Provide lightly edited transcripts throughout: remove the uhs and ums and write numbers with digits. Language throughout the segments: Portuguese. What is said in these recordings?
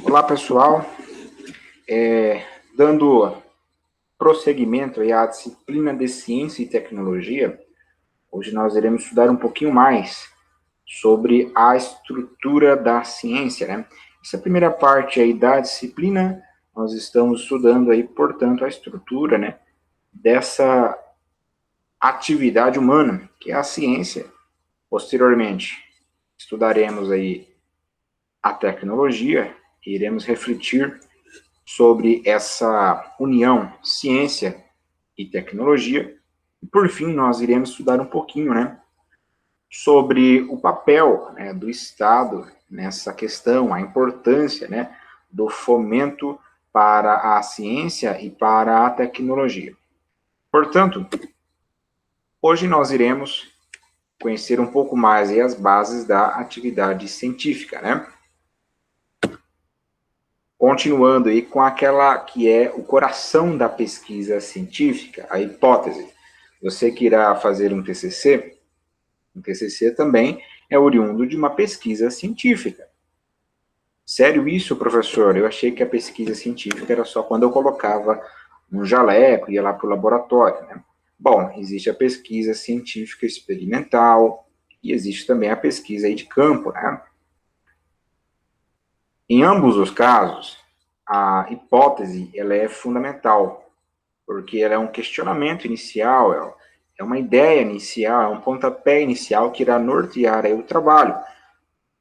Olá, pessoal. Dando prosseguimento aí à disciplina de Ciência e Tecnologia, hoje nós iremos estudar um pouquinho mais sobre a estrutura da ciência, né? Essa primeira parte aí da disciplina, nós estamos estudando aí, portanto, a estrutura, né, dessa atividade humana, que é a ciência. Posteriormente, estudaremos aí a tecnologia e iremos refletir sobre essa união ciência e tecnologia. E, por fim, nós iremos estudar um pouquinho, né, sobre o papel, né, do Estado nessa questão, a importância, né, do fomento para a ciência e para a tecnologia. Portanto, hoje nós iremos conhecer um pouco mais aí as bases da atividade científica, né? Continuando aí com aquela que é o coração da pesquisa científica, a hipótese. Você que irá fazer um TCC também é oriundo de uma pesquisa científica. Sério isso, professor? Eu achei que a pesquisa científica era só quando eu colocava um jaleco e ia lá para o laboratório, né? Bom, existe a pesquisa científica experimental e existe também a pesquisa aí de campo, né? Em ambos os casos, a hipótese ela é fundamental, porque ela é um questionamento inicial, é uma ideia inicial, é um pontapé inicial que irá nortear aí o trabalho.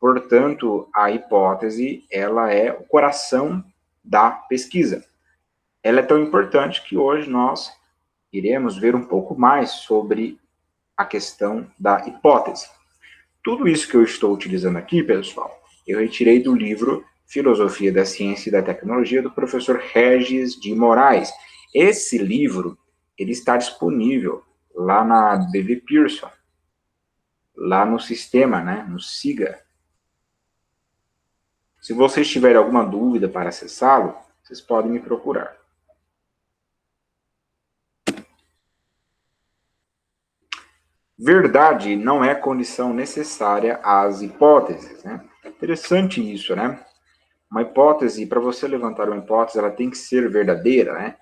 Portanto, a hipótese ela é o coração da pesquisa. Ela é tão importante que hoje nós iremos ver um pouco mais sobre a questão da hipótese. Tudo isso que eu estou utilizando aqui, pessoal, eu retirei do livro Filosofia da Ciência e da Tecnologia, do professor Regis de Moraes. Esse livro, ele está disponível lá na BV Pearson, lá no sistema, né, no SIGA. Se vocês tiverem alguma dúvida para acessá-lo, vocês podem me procurar. Verdade não é condição necessária às hipóteses, né? Interessante isso, né? Uma hipótese, para você levantar uma hipótese, ela tem que ser verdadeira, né?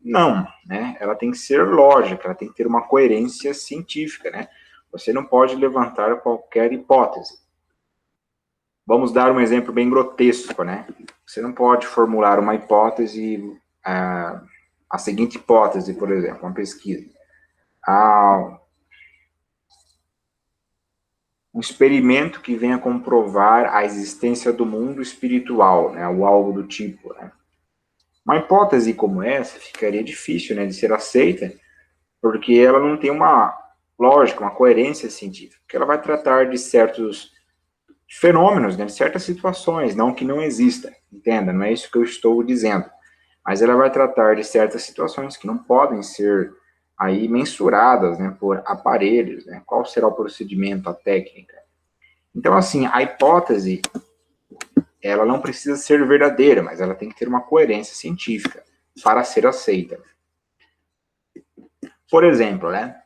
Não, né? Ela tem que ser lógica, ela tem que ter uma coerência científica, né? Você não pode levantar qualquer hipótese. Vamos dar um exemplo bem grotesco, né? Você não pode formular uma hipótese, a seguinte hipótese, por exemplo, uma pesquisa. Um experimento que venha comprovar a existência do mundo espiritual, né? Ou algo do tipo, né? Uma hipótese como essa ficaria difícil, né, de ser aceita, porque ela não tem uma lógica, uma coerência científica, porque ela vai tratar de certos fenômenos, né, de certas situações, não que não exista, entenda, não é isso que eu estou dizendo, mas ela vai tratar de certas situações que não podem ser aí mensuradas, né, por aparelhos, né, qual será o procedimento, a técnica. Então, assim, a hipótese, ela não precisa ser verdadeira, mas ela tem que ter uma coerência científica para ser aceita. Por exemplo, né,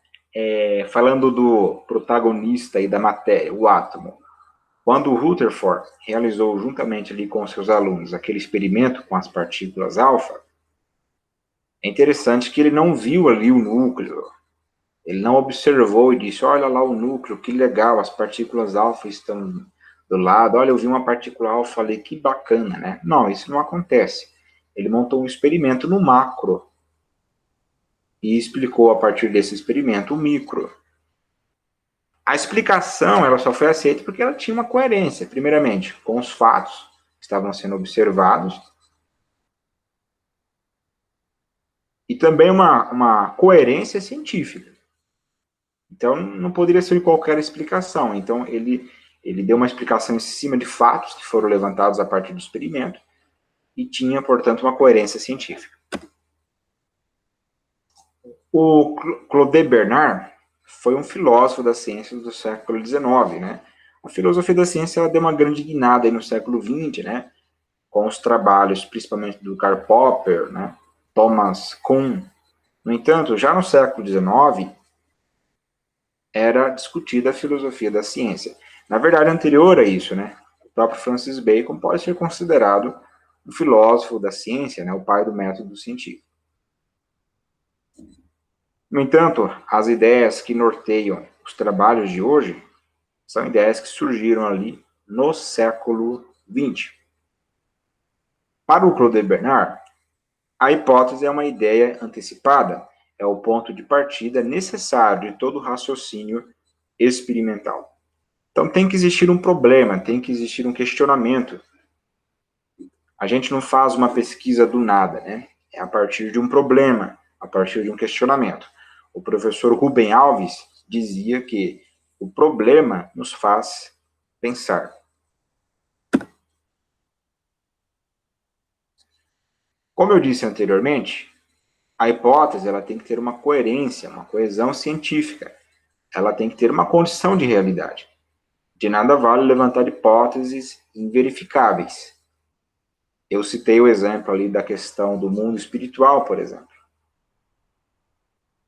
falando do protagonista e da matéria, o átomo, quando o Rutherford realizou juntamente ali com seus alunos aquele experimento com as partículas alfa, é interessante que ele não viu ali o núcleo, ele não observou e disse, olha lá o núcleo, que legal, as partículas alfa estão do lado, olha, eu vi uma partícula alfa ali, que bacana, né? Não, isso não acontece. Ele montou um experimento no macro e explicou a partir desse experimento o micro. A explicação ela só foi aceita porque ela tinha uma coerência, primeiramente, com os fatos que estavam sendo observados e também uma coerência científica. Então, não poderia ser qualquer explicação. Então, ele deu uma explicação em cima de fatos que foram levantados a partir do experimento e tinha, portanto, uma coerência científica. O Claude Bernard foi um filósofo da ciência do século XIX, né? A filosofia da ciência ela deu uma grande guinada aí no século XX, né? Com os trabalhos, principalmente do Karl Popper, né? Thomas Kuhn. No entanto, já no século XIX, era discutida a filosofia da ciência. Na verdade, anterior a isso, né? próprio Francis Bacon pode ser considerado um filósofo da ciência, né, o pai do método científico. No entanto, as ideias que norteiam os trabalhos de hoje são ideias que surgiram ali no século XX. Para o Claude Bernard, a hipótese é uma ideia antecipada, é o ponto de partida necessário de todo raciocínio experimental. Então tem que existir um problema, tem que existir um questionamento. A gente não faz uma pesquisa do nada, né? É a partir de um problema, a partir de um questionamento. O professor Rubem Alves dizia que o problema nos faz pensar. Como eu disse anteriormente, a hipótese ela tem que ter uma coerência, uma coesão científica. Ela tem que ter uma condição de realidade. De nada vale levantar hipóteses inverificáveis. Eu citei o exemplo ali da questão do mundo espiritual, por exemplo.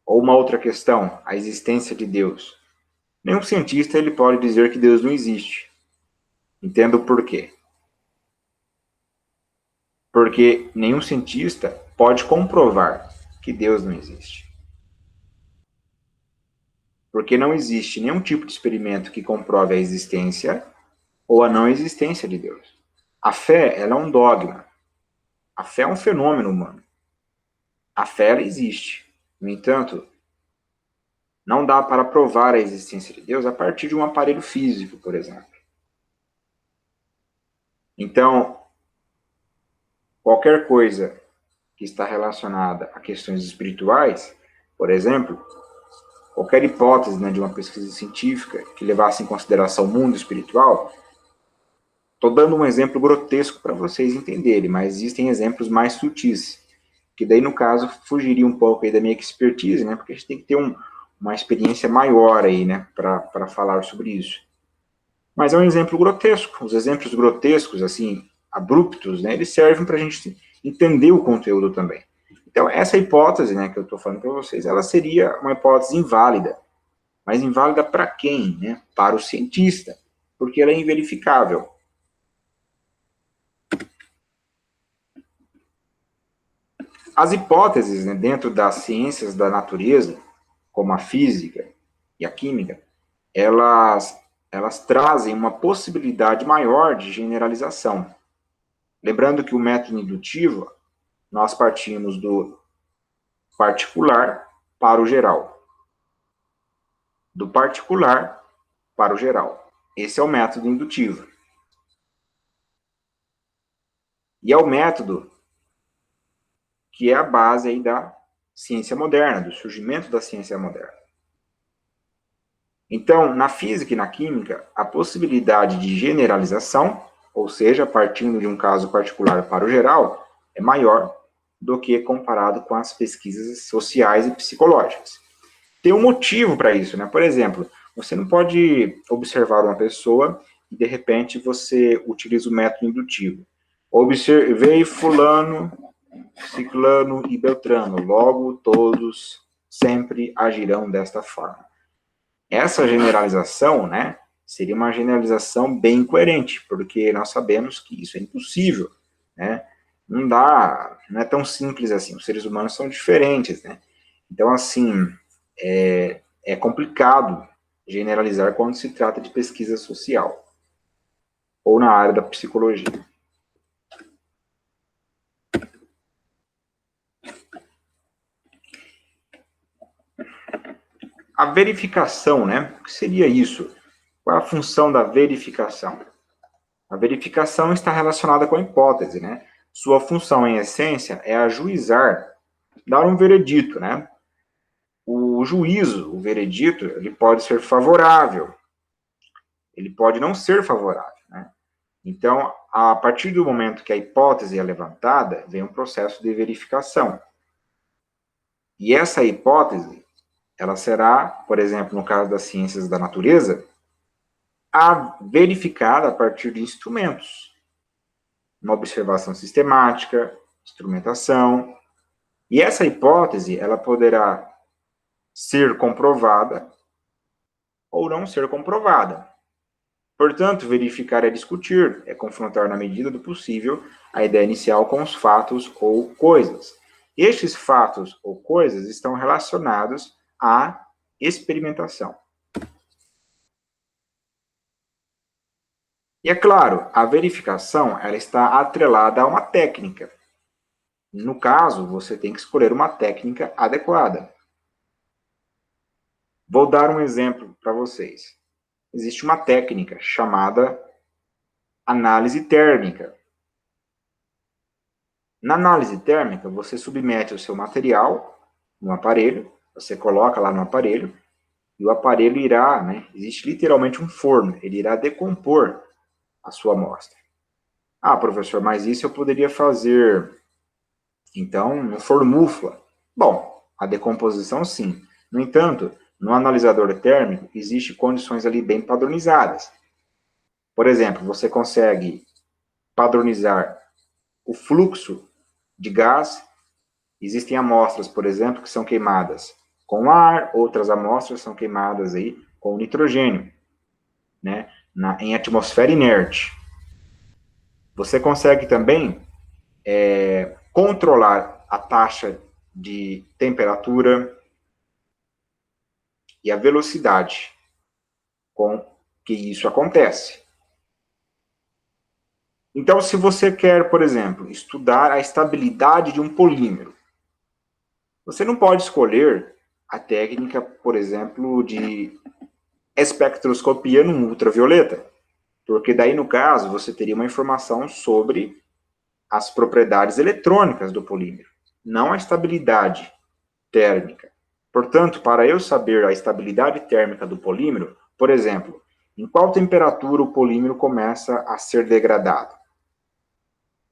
Ou uma outra questão, a existência de Deus. Nenhum cientista ele pode dizer que Deus não existe. Entendo por quê. Porque nenhum cientista pode comprovar que Deus não existe. Porque não existe nenhum tipo de experimento que comprove a existência ou a não existência de Deus. A fé, ela é um dogma. A fé é um fenômeno humano. A fé, ela existe. No entanto, não dá para provar a existência de Deus a partir de um aparelho físico, por exemplo. Então, qualquer coisa que está relacionada a questões espirituais, por exemplo, qualquer hipótese, né, de uma pesquisa científica que levasse em consideração o mundo espiritual, estou dando um exemplo grotesco para vocês entenderem, mas existem exemplos mais sutis, que daí, no caso, fugiria um pouco aí da minha expertise, né, porque a gente tem que ter uma experiência maior aí, né, para falar sobre isso. Mas é um exemplo grotesco. Os exemplos grotescos, assim, abruptos, né, eles servem para a gente entender o conteúdo também. Então, essa hipótese, né, que eu estou falando para vocês, ela seria uma hipótese inválida. Mas inválida para quem? Né? Para o cientista, porque ela é inverificável. As hipóteses, né, dentro das ciências da natureza, como a física e a química, elas trazem uma possibilidade maior de generalização. Lembrando que o método indutivo, nós partimos do particular para o geral. Do particular para o geral. Esse é o método indutivo. E é o método que é a base aí da ciência moderna, do surgimento da ciência moderna. Então, na física e na química, a possibilidade de generalização, ou seja, partindo de um caso particular para o geral, é maior do que comparado com as pesquisas sociais e psicológicas. Tem um motivo para isso, né? Por exemplo, você não pode observar uma pessoa e, de repente, você utiliza o método indutivo. Observei fulano, ciclano e beltrano, logo todos sempre agirão desta forma. Essa generalização, né, seria uma generalização bem coerente, porque nós sabemos que isso é impossível, né? Não dá, não é tão simples assim. Os seres humanos são diferentes, né? Então, assim, é complicado generalizar quando se trata de pesquisa social ou na área da psicologia. A verificação, né? O que seria isso? Qual é a função da verificação? A verificação está relacionada com a hipótese, né? Sua função, em essência, é ajuizar, dar um veredito, né? O juízo, o veredito, ele pode ser favorável, ele pode não ser favorável, né? Então, a partir do momento que a hipótese é levantada, vem um processo de verificação. E essa hipótese, ela será, por exemplo, no caso das ciências da natureza, verificada a partir de instrumentos. Uma observação sistemática, instrumentação. E essa hipótese, ela poderá ser comprovada ou não ser comprovada. Portanto, verificar é discutir, é confrontar na medida do possível a ideia inicial com os fatos ou coisas. Estes fatos ou coisas estão relacionados à experimentação. E é claro, a verificação ela está atrelada a uma técnica. No caso, você tem que escolher uma técnica adequada. Vou dar um exemplo para vocês. Existe uma técnica chamada análise térmica. Na análise térmica, você submete o seu material no aparelho, você coloca lá no aparelho, e o aparelho irá, existe literalmente um forno, ele irá decompor a sua amostra. Ah, professor, mas isso eu poderia fazer, então, no formufla. Bom, a decomposição sim. No entanto, no analisador térmico, existem condições ali bem padronizadas. Por exemplo, você consegue padronizar o fluxo de gás. Existem amostras, por exemplo, que são queimadas com ar, outras amostras são queimadas aí com nitrogênio, né, em atmosfera inerte. Você consegue também controlar a taxa de temperatura e a velocidade com que isso acontece. Então, se você quer, por exemplo, estudar a estabilidade de um polímero, você não pode escolher a técnica, por exemplo, de espectroscopia no ultravioleta, porque daí, no caso, você teria uma informação sobre as propriedades eletrônicas do polímero, não a estabilidade térmica. Portanto, para eu saber a estabilidade térmica do polímero, por exemplo, em qual temperatura o polímero começa a ser degradado?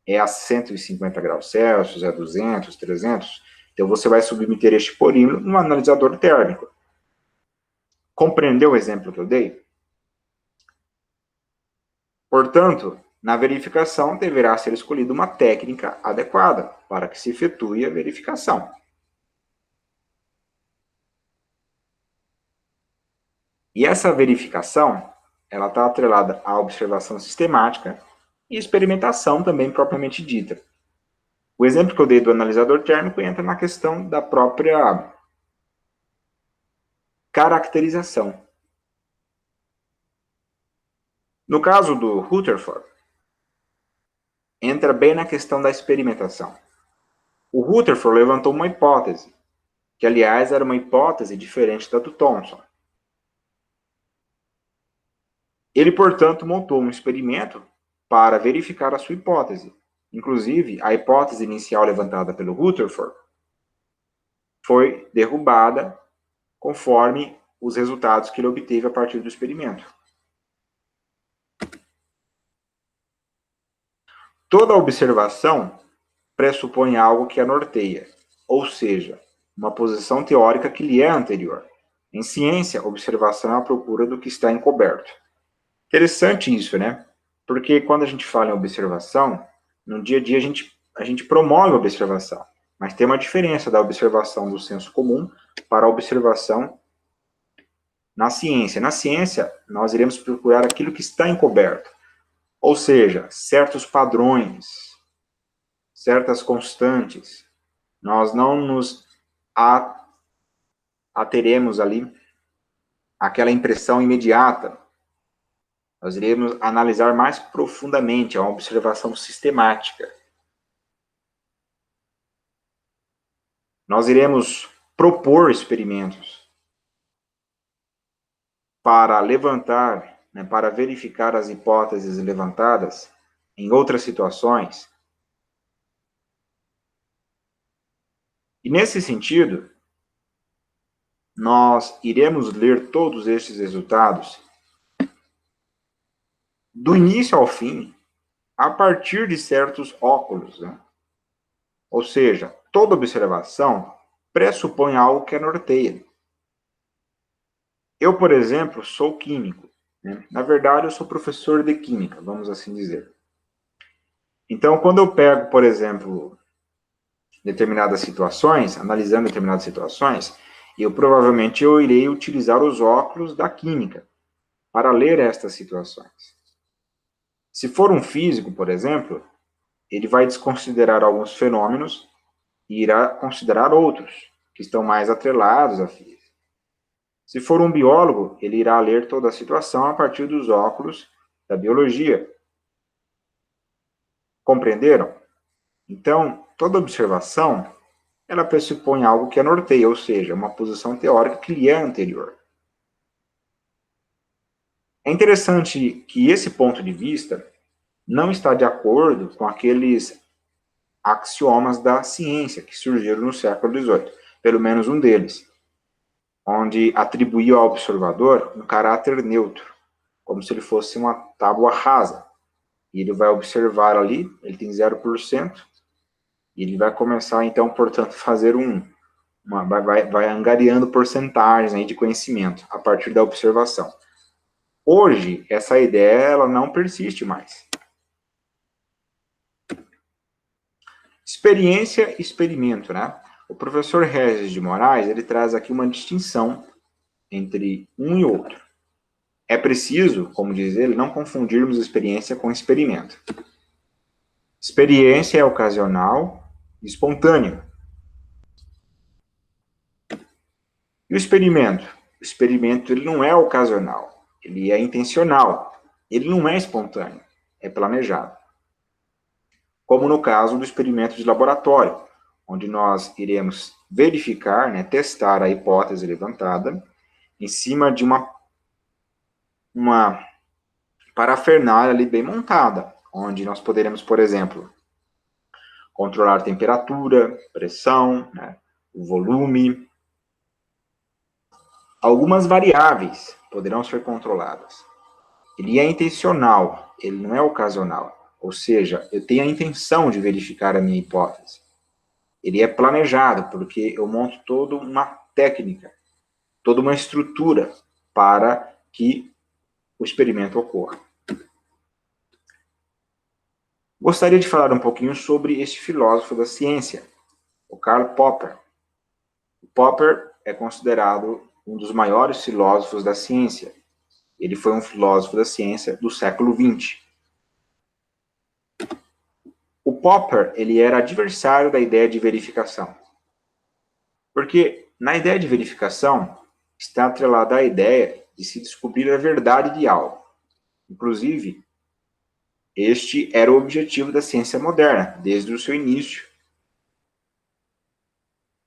É a 150 graus Celsius, é 200, 300? Então, você vai submeter este polímero num analisador térmico. Compreendeu o exemplo que eu dei? Portanto, na verificação deverá ser escolhida uma técnica adequada para que se efetue a verificação. E essa verificação, ela está atrelada à observação sistemática e experimentação também propriamente dita. O exemplo que eu dei do analisador térmico entra na questão da própria caracterização. No caso do Rutherford, entra bem na questão da experimentação. O Rutherford levantou uma hipótese, que aliás era uma hipótese diferente da do Thomson. Ele, portanto, montou um experimento para verificar a sua hipótese. Inclusive, a hipótese inicial levantada pelo Rutherford foi derrubada conforme os resultados que ele obteve a partir do experimento. Toda observação pressupõe algo que a norteia, ou seja, uma posição teórica que lhe é anterior. Em ciência, observação é a procura do que está encoberto. Interessante isso, né? Porque quando a gente fala em observação, no dia a dia a gente promove a observação, mas tem uma diferença da observação do senso comum para a observação na ciência. Na ciência, nós iremos procurar aquilo que está encoberto, ou seja, certos padrões, certas constantes. Nós não nos ateremos ali àquela impressão imediata. Nós iremos analisar mais profundamente, é uma observação sistemática. Nós iremos propor experimentos para levantar, para verificar as hipóteses levantadas em outras situações. E nesse sentido, nós iremos ler todos estes resultados do início ao fim, a partir de certos óculos, né? Ou seja, toda observação pressupõe algo que a norteia. Eu, por exemplo, sou químico, né? Na verdade, eu sou professor de química, vamos assim dizer. Então, quando eu pego, por exemplo, determinadas situações, analisando determinadas situações, provavelmente eu irei utilizar os óculos da química. para ler estas situações. Se for um físico, por exemplo, ele vai desconsiderar alguns fenômenos e irá considerar outros, que estão mais atrelados à física. Se for um biólogo, ele irá ler toda a situação a partir dos óculos da biologia. Compreenderam? Então, toda observação, ela pressupõe algo que a norteia, ou seja, uma posição teórica que lhe é anterior. É interessante que esse ponto de vista não está de acordo com aqueles axiomas da ciência que surgiram no século XVIII, pelo menos um deles, onde atribuía ao observador um caráter neutro, como se ele fosse uma tábua rasa. E ele vai observar ali, ele tem 0%, e ele vai começar, então, portanto, fazer vai angariando porcentagens aí de conhecimento a partir da observação. Hoje, essa ideia ela não persiste mais. Experiência e experimento, né? O professor Regis de Moraes, ele traz aqui uma distinção entre um e outro. É preciso, como diz ele, não confundirmos experiência com experimento. Experiência é ocasional e espontânea. E o experimento? O experimento ele não é ocasional, ele é intencional. Ele não é espontâneo, é planejado. Como no caso do experimento de laboratório, onde nós iremos verificar, né, testar a hipótese levantada em cima de uma parafernália ali bem montada, onde nós poderemos, por exemplo, controlar temperatura, pressão, né, o volume. Algumas variáveis poderão ser controladas. Ele é intencional, ele não é ocasional. Ou seja, eu tenho a intenção de verificar a minha hipótese. Ele é planejado, porque eu monto toda uma técnica, toda uma estrutura para que o experimento ocorra. Gostaria de falar um pouquinho sobre este filósofo da ciência, o Karl Popper. O Popper é considerado um dos maiores filósofos da ciência. Ele foi um filósofo da ciência do século XX. O Popper, ele era adversário da ideia de verificação. Porque na ideia de verificação está atrelada a ideia de se descobrir a verdade de algo. Inclusive, este era o objetivo da ciência moderna, desde o seu início.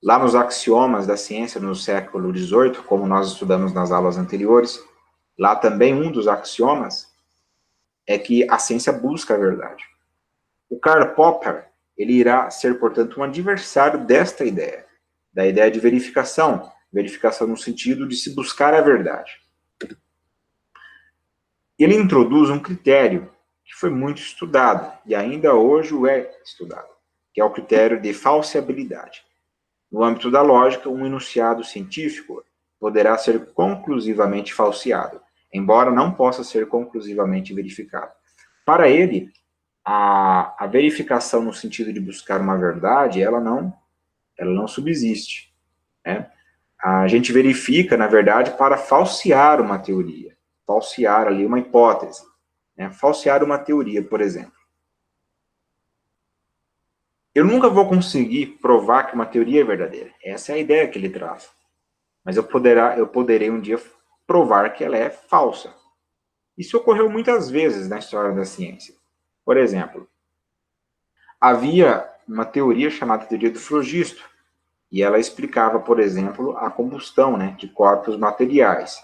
Lá nos axiomas da ciência no século XVIII, como nós estudamos nas aulas anteriores, lá também um dos axiomas é que a ciência busca a verdade. O Karl Popper, ele irá ser, portanto, um adversário desta ideia, da ideia de verificação no sentido de se buscar a verdade. Ele introduz um critério que foi muito estudado, e ainda hoje o é estudado, que é o critério de falseabilidade. No âmbito da lógica, um enunciado científico poderá ser conclusivamente falseado, embora não possa ser conclusivamente verificado. Para ele, a verificação no sentido de buscar uma verdade, ela não subsiste. Né? A gente verifica, na verdade, para falsear uma teoria, falsear ali uma hipótese, né? Falsear uma teoria, por exemplo. Eu nunca vou conseguir provar que uma teoria é verdadeira. Essa é a ideia que ele traz. Mas eu poderei um dia provar que ela é falsa. Isso ocorreu muitas vezes na história da ciência. Por exemplo, havia uma teoria chamada teoria do flogisto, e ela explicava, por exemplo, a combustão, né, de corpos materiais.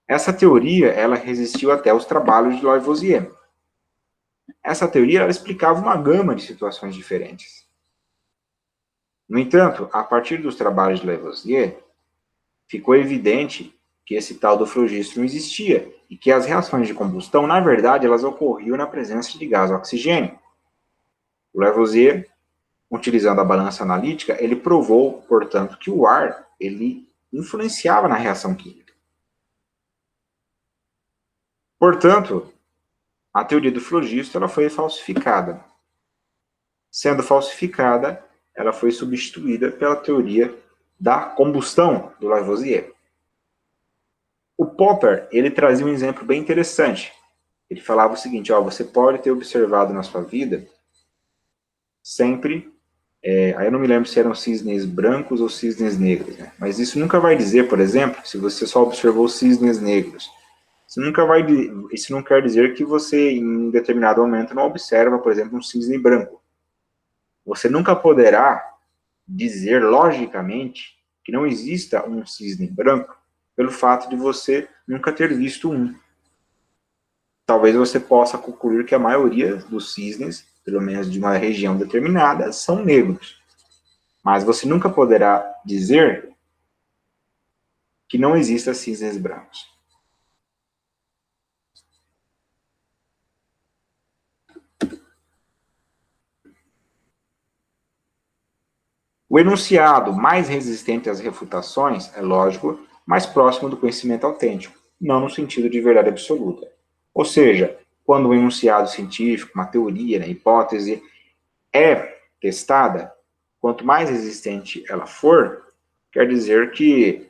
Essa teoria ela resistiu até os trabalhos de Lavoisier. Essa teoria ela explicava uma gama de situações diferentes. No entanto, a partir dos trabalhos de Lavoisier, ficou evidente que esse tal do flogisto não existia e que as reações de combustão, na verdade, elas ocorriam na presença de gás oxigênio. O Lavoisier, utilizando a balança analítica, ele provou, portanto, que o ar ele influenciava na reação química. Portanto, a teoria do flogisto ela foi falsificada. Sendo falsificada, ela foi substituída pela teoria da combustão do Lavoisier. O Popper, ele trazia um exemplo bem interessante. Ele falava o seguinte, ó, você pode ter observado na sua vida sempre, aí eu não me lembro se eram cisnes brancos ou cisnes negros, né? Mas isso nunca vai dizer, por exemplo, se você só observou cisnes negros, isso não quer dizer que você, em um determinado momento, não observa, por exemplo, um cisne branco. Você nunca poderá dizer, logicamente, que não exista um cisne branco, pelo fato de você nunca ter visto um. Talvez você possa concluir que a maioria dos cisnes, pelo menos de uma região determinada, são negros. Mas você nunca poderá dizer que não existam cisnes brancos. O enunciado mais resistente às refutações é, lógico, mais próximo do conhecimento autêntico, não no sentido de verdade absoluta. Ou seja, quando um enunciado científico, uma teoria, uma hipótese, é testada, quanto mais resistente ela for, quer dizer que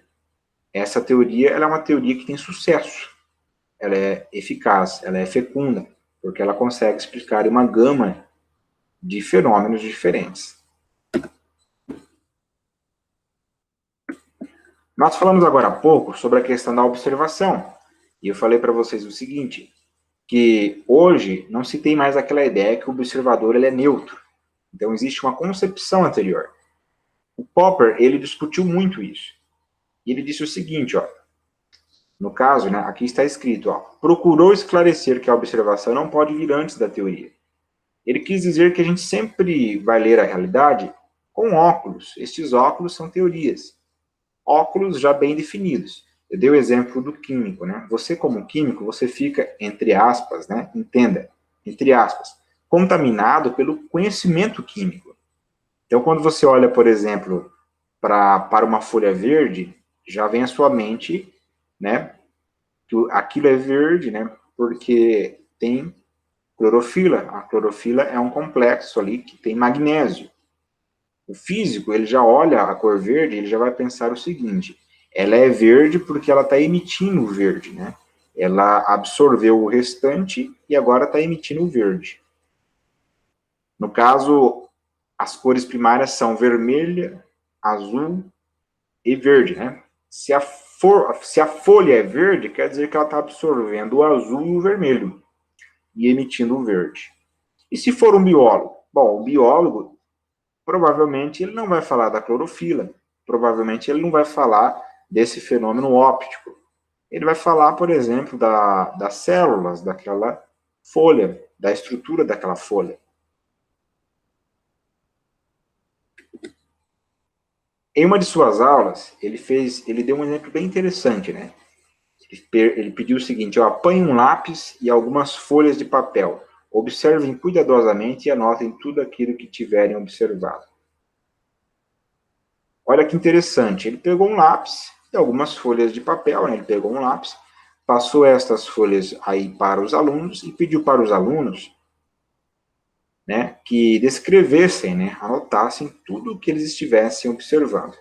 essa teoria ela é uma teoria que tem sucesso, ela é eficaz, ela é fecunda, porque ela consegue explicar uma gama de fenômenos diferentes. Nós falamos agora há pouco sobre a questão da observação, e eu falei para vocês o seguinte, que hoje não se tem mais aquela ideia que o observador ele é neutro. Então existe uma concepção anterior. O Popper, ele discutiu muito isso. E ele disse o seguinte, ó, no caso, né, aqui está escrito, ó, procurou esclarecer que a observação não pode vir antes da teoria. Ele quis dizer que a gente sempre vai ler a realidade com óculos. Estes óculos são teorias. Óculos já bem definidos. Eu dei o exemplo do químico, né? Você, como químico, você fica, entre aspas, né? Entenda, entre aspas, contaminado pelo conhecimento químico. Então, quando você olha, por exemplo, para uma folha verde, já vem à sua mente, né? Que aquilo é verde, né? Porque tem clorofila. A clorofila é um complexo ali que tem magnésio. O físico, ele já olha a cor verde, ele já vai pensar o seguinte, ela é verde porque ela está emitindo o verde, né? Ela absorveu o restante e agora está emitindo o verde. No caso, as cores primárias são vermelha, azul e verde, né? Se a folha é verde, quer dizer que ela está absorvendo o azul e o vermelho e emitindo o verde. E se for um biólogo? Bom, o biólogo provavelmente ele não vai falar da clorofila, provavelmente ele não vai falar desse fenômeno óptico. Ele vai falar, por exemplo, das células daquela folha, da estrutura daquela folha. Em uma de suas aulas, ele deu um exemplo bem interessante, né? Ele pediu o seguinte, ó, apanhe um lápis e algumas folhas de papel. Observem cuidadosamente e anotem tudo aquilo que tiverem observado. Olha que interessante, ele pegou um lápis e algumas folhas de papel, né? Ele pegou um lápis, passou estas folhas aí para os alunos e pediu para os alunos, né, que descrevessem, né, anotassem tudo o que eles estivessem observando.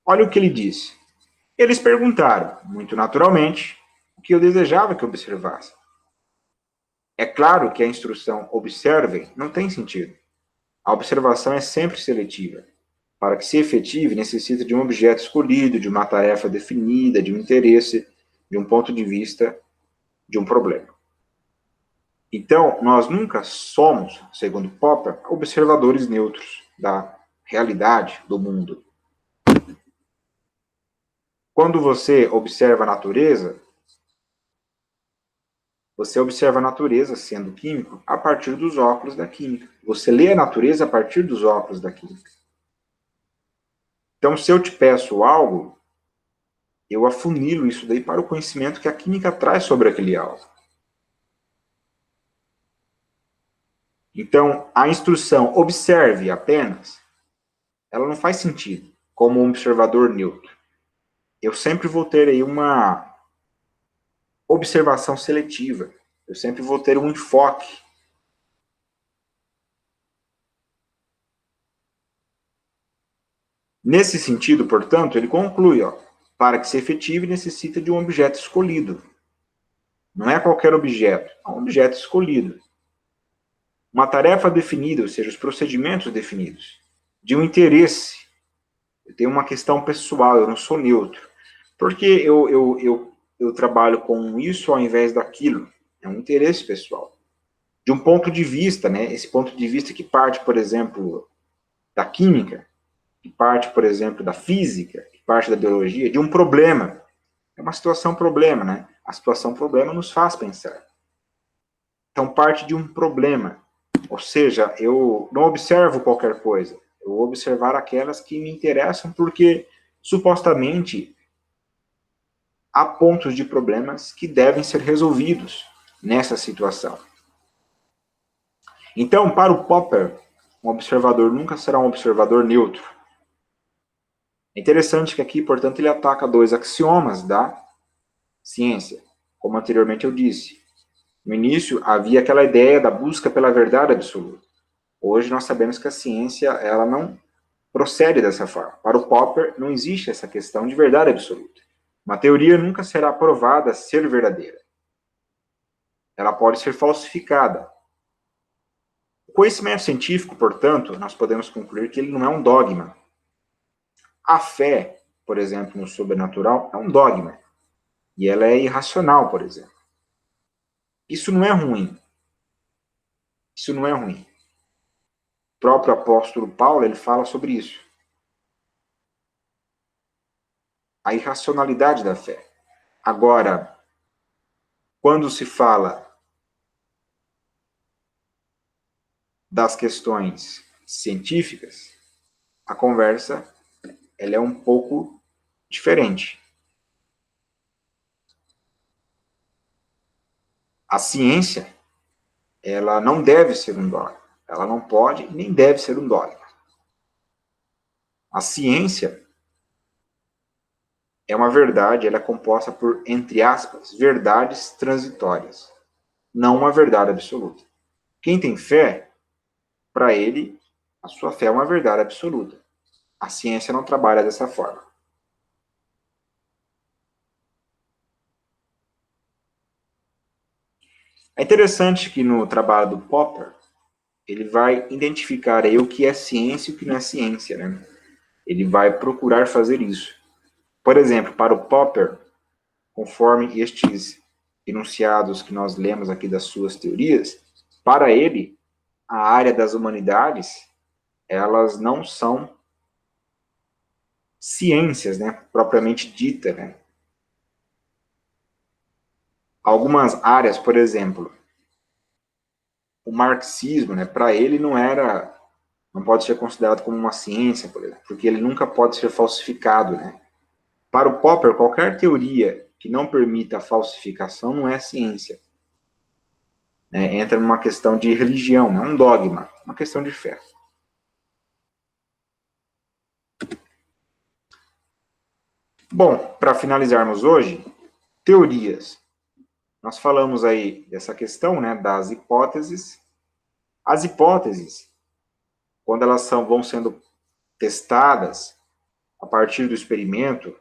Olha o que ele disse. Eles perguntaram, muito naturalmente, o que eu desejava que observassem. É claro que a instrução observem não tem sentido. A observação é sempre seletiva. Para que se efetive, necessita de um objeto escolhido, de uma tarefa definida, de um interesse, de um ponto de vista, de um problema. Então, nós nunca somos, segundo Popper, observadores neutros da realidade do mundo. Quando você observa a natureza, você observa a natureza, sendo químico, a partir dos óculos da química. Você lê a natureza a partir dos óculos da química. Então, se eu te peço algo, eu afunilo isso daí para o conhecimento que a química traz sobre aquele algo. Então, a instrução observe apenas, ela não faz sentido como um observador neutro. Eu sempre vou ter aí uma observação seletiva. Eu sempre vou ter um enfoque. Nesse sentido, portanto, ele conclui, para que se efetive, necessita de um objeto escolhido. Não é qualquer objeto, é um objeto escolhido. Uma tarefa definida, ou seja, os procedimentos definidos. De um interesse. Eu tenho uma questão pessoal, eu não sou neutro. Porque eu trabalho com isso ao invés daquilo? É um interesse pessoal. De um ponto de vista, né? Esse ponto de vista que parte, por exemplo, da química, que parte, por exemplo, da física, que parte da biologia, de um problema. É uma situação problema, né? A situação problema nos faz pensar. Então, parte de um problema. Ou seja, eu não observo qualquer coisa. Eu vou observar aquelas que me interessam porque, supostamente, há pontos de problemas que devem ser resolvidos nessa situação. Então, para o Popper, um observador nunca será um observador neutro. É interessante que aqui, portanto, ele ataca dois axiomas da ciência. Como anteriormente eu disse, no início havia aquela ideia da busca pela verdade absoluta. Hoje nós sabemos que a ciência ela não procede dessa forma. Para o Popper, não existe essa questão de verdade absoluta. Uma teoria nunca será provada ser verdadeira. Ela pode ser falsificada. O conhecimento científico, portanto, nós podemos concluir que ele não é um dogma. A fé, por exemplo, no sobrenatural, é um dogma. E ela é irracional, por exemplo. Isso não é ruim. Isso não é ruim. O próprio apóstolo Paulo, ele fala sobre isso. A irracionalidade da fé. Agora, quando se fala das questões científicas, a conversa ela é um pouco diferente. A ciência, ela não deve ser um dogma. Ela não pode nem deve ser um dogma. A ciência é uma verdade, ela é composta por, entre aspas, verdades transitórias, não uma verdade absoluta. Quem tem fé, para ele, a sua fé é uma verdade absoluta. A ciência não trabalha dessa forma. É interessante que no trabalho do Popper, ele vai identificar aí o que é ciência e o que não é ciência, né? Ele vai procurar fazer isso. Por exemplo, para o Popper, conforme estes enunciados que nós lemos aqui das suas teorias, para ele, a área das humanidades, elas não são ciências, né, propriamente dita, né? Algumas áreas, por exemplo, o marxismo, né, para ele não pode ser considerado como uma ciência, por exemplo, porque ele nunca pode ser falsificado, né? Para o Popper, qualquer teoria que não permita a falsificação não é ciência. Entra numa questão de religião, não é um dogma, uma questão de fé. Bom, para finalizarmos hoje, teorias. Nós falamos aí dessa questão, né, das hipóteses. As hipóteses, quando elas vão sendo testadas a partir do experimento,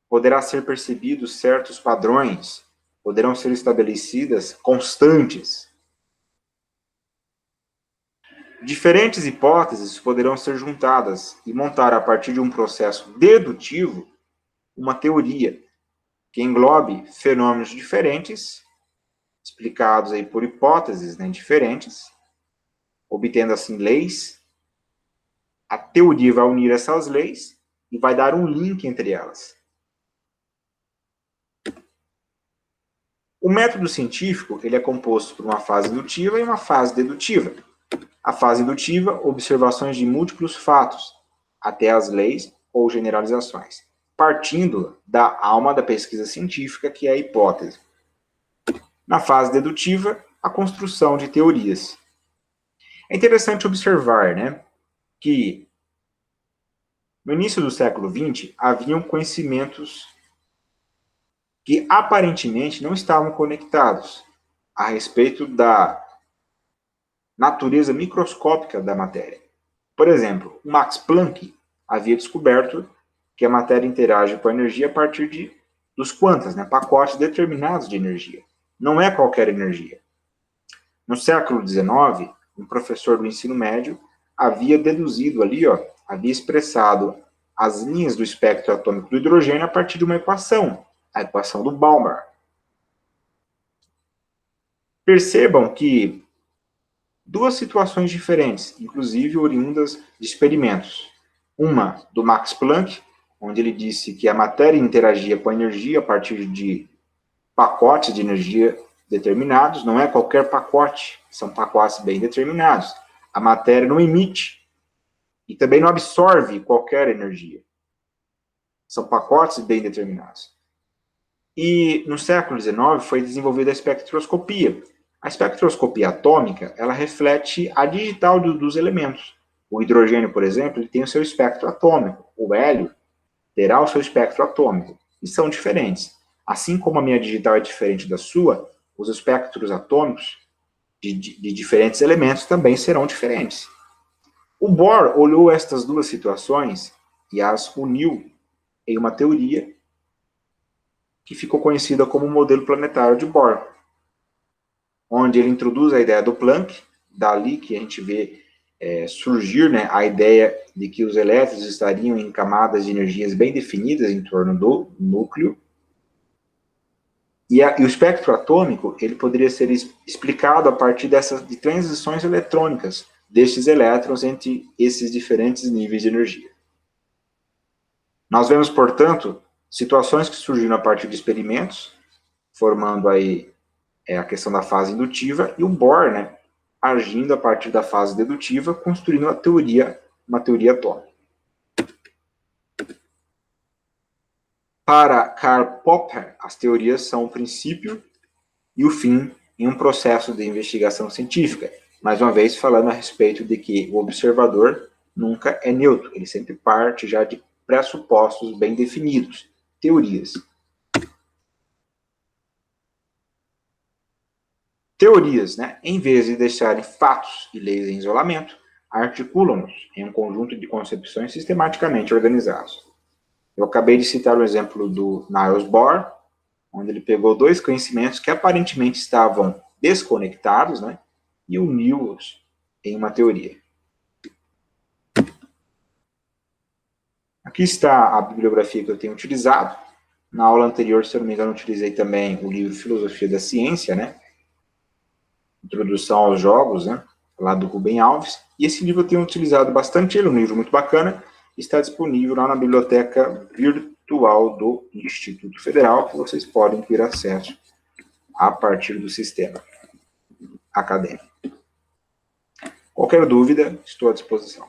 poderá ser percebidos certos padrões, poderão ser estabelecidas constantes. Diferentes hipóteses poderão ser juntadas e montar a partir de um processo dedutivo uma teoria que englobe fenômenos diferentes, explicados aí por hipóteses, né, diferentes, obtendo assim leis. A teoria vai unir essas leis e vai dar um link entre elas. O método científico ele é composto por uma fase indutiva e uma fase dedutiva. A fase indutiva, observações de múltiplos fatos, até as leis ou generalizações, partindo da alma da pesquisa científica, que é a hipótese. Na fase dedutiva, a construção de teorias. É interessante observar, né, que no início do século XX haviam conhecimentos que aparentemente não estavam conectados a respeito da natureza microscópica da matéria. Por exemplo, o Max Planck havia descoberto que a matéria interage com a energia a partir dos quantas, né, pacotes determinados de energia. Não é qualquer energia. No século XIX, um professor do ensino médio havia deduzido ali, havia expressado as linhas do espectro atômico do hidrogênio a partir de uma equação, a equação do Balmer. Percebam que duas situações diferentes, inclusive oriundas de experimentos. Uma do Max Planck, onde ele disse que a matéria interagia com a energia a partir de pacotes de energia determinados, não é qualquer pacote, são pacotes bem determinados. A matéria não emite e também não absorve qualquer energia. São pacotes bem determinados. E no século XIX foi desenvolvida a espectroscopia. A espectroscopia atômica, ela reflete a digital dos elementos. O hidrogênio, por exemplo, ele tem o seu espectro atômico. O hélio terá o seu espectro atômico. E são diferentes. Assim como a minha digital é diferente da sua, os espectros atômicos de diferentes elementos também serão diferentes. O Bohr olhou estas duas situações e as uniu em uma teoria que ficou conhecida como o modelo planetário de Bohr, onde ele introduz a ideia do Planck, dali que a gente vê surgir, né, a ideia de que os elétrons estariam em camadas de energias bem definidas em torno do núcleo, e o espectro atômico ele poderia ser explicado a partir de transições eletrônicas destes elétrons entre esses diferentes níveis de energia. Nós vemos, portanto, situações que surgiram a partir de experimentos, formando aí a questão da fase indutiva, e o Bohr, né, agindo a partir da fase dedutiva, construindo uma teoria atômica. Para Karl Popper, as teorias são o princípio e o fim em um processo de investigação científica. Mais uma vez, falando a respeito de que o observador nunca é neutro, ele sempre parte já de pressupostos bem definidos, teorias. Teorias, né, em vez de deixarem fatos e leis em isolamento, articulam-nos em um conjunto de concepções sistematicamente organizados. Eu acabei de citar o exemplo do Niels Bohr, onde ele pegou dois conhecimentos que aparentemente estavam desconectados, né, e uniu-os em uma teoria. Aqui está a bibliografia que eu tenho utilizado. Na aula anterior, se eu não me engano, eu utilizei também o livro Filosofia da Ciência, né, Introdução aos Jogos, né, lá do Rubem Alves. E esse livro eu tenho utilizado bastante, ele é um livro muito bacana, está disponível lá na biblioteca virtual do Instituto Federal, que vocês podem ter acesso a partir do sistema acadêmico. Qualquer dúvida, estou à disposição.